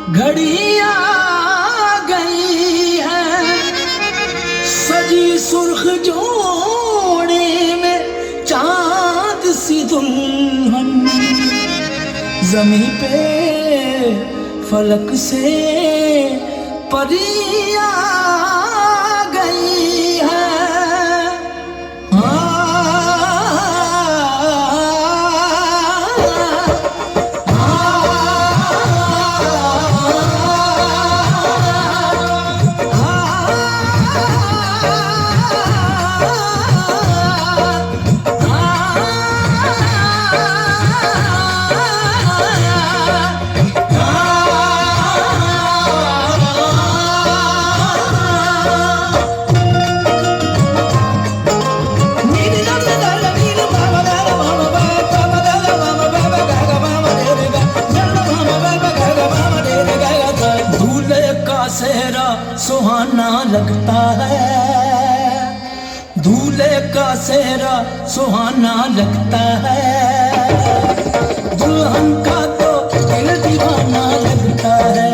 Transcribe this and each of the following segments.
घड़ी आ गई है सजी सुर्ख जोड़े में चांद सी दुल्हन, जमी पे फलक से परी आ गई है। सुहाना लगता है, दूल्हे का सेहरा सुहाना लगता है, दुल्हन का तो दिल दीवाना लगता है।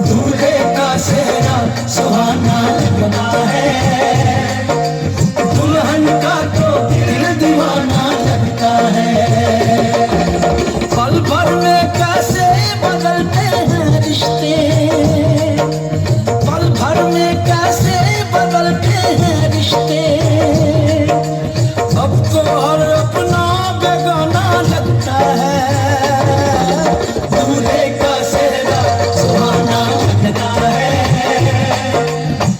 दूल्हे का सेहरा सुहाना लगता है, दुल्हन का तो दिल दीवाना लगता है। पल भर में कैसे बदलते हैं रिश्ते, अब तो हर अपना बेगाना लगता है। दूल्हे का सेहरा सुहाना लगता है,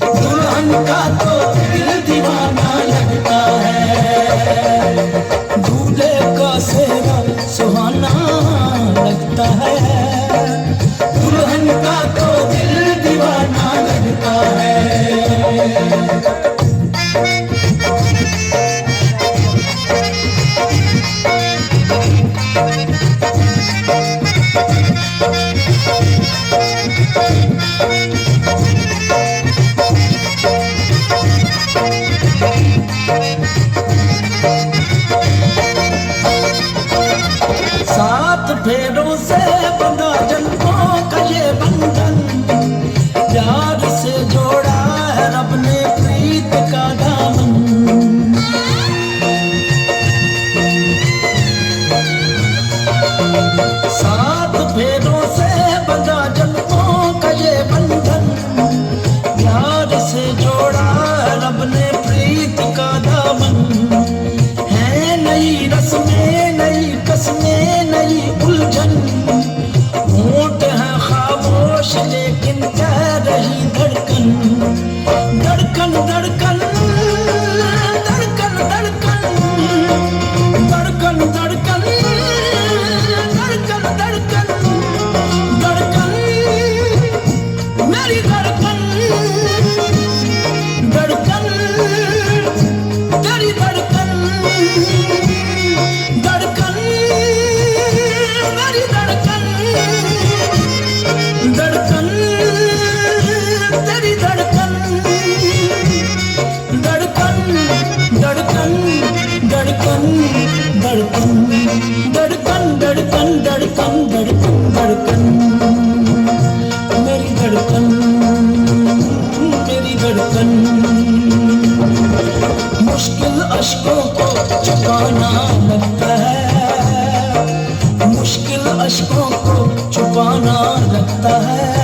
दुल्हन का तो दिल दीवाना लगता है। दूल्हे का सेहरा सुहाना लगता है, दुल्हन का तो दिल दीवाना लगता है। सात फेरों से बंधा जन्मों का ये बंधन, प्यार से जोड़ा है रब ने प्रीत का दामन। सात फेरों से बंधा जन्मों का ये बंधन, प्यार से जोड़ा है रब ने प्रीत का दामन। है नई रस्में नई कसमें नई उलझन, होंठ है खामोश लेकिन कह रही धड़कन। धड़कन धड़कन धड़कन धड़कन धड़कन धड़कन धड़कन धड़कन धड़कन मेरी धड़कन धड़कन तेरी धड़कन धड़कन मेरी धड़कन धड़कन तेरी धड़कन धड़कन धड़कन धड़कन धड़कन धड़कन धड़कन धड़कन धड़कन धड़कन मेरी धड़कन मेरी धड़कन। मुश्किल अश्कों को छुपाना लगता है, मुश्किल अश्कों को छुपाना लगता है,